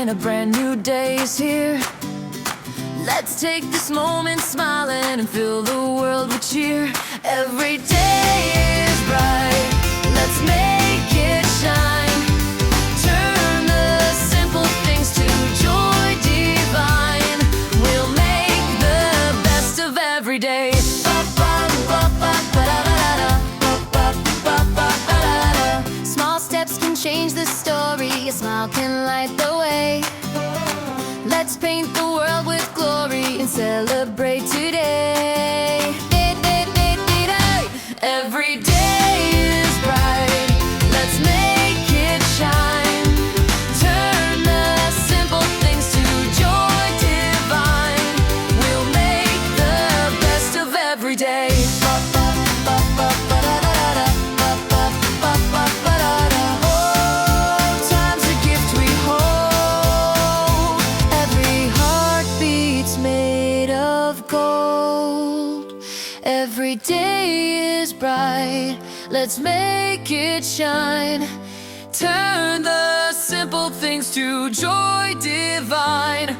shine, a brand new day is here. Let's take this moment smiling and fill the world with cheer. Every day is bright, let's make it shine. Turn the simple things to joy divine. We'll make the best of every day. Small steps can change the story, a smile can light the way. Let's paint the world with glory and celebrate today. Every day is bright, let's make it shine. Turn the simple things to joy divine. We'll make the best of every day. Oh, time's a gift we hold. Every heartbeat's made of gold. Every day is bright, let's make it shine. Turn the simple things to joy divine.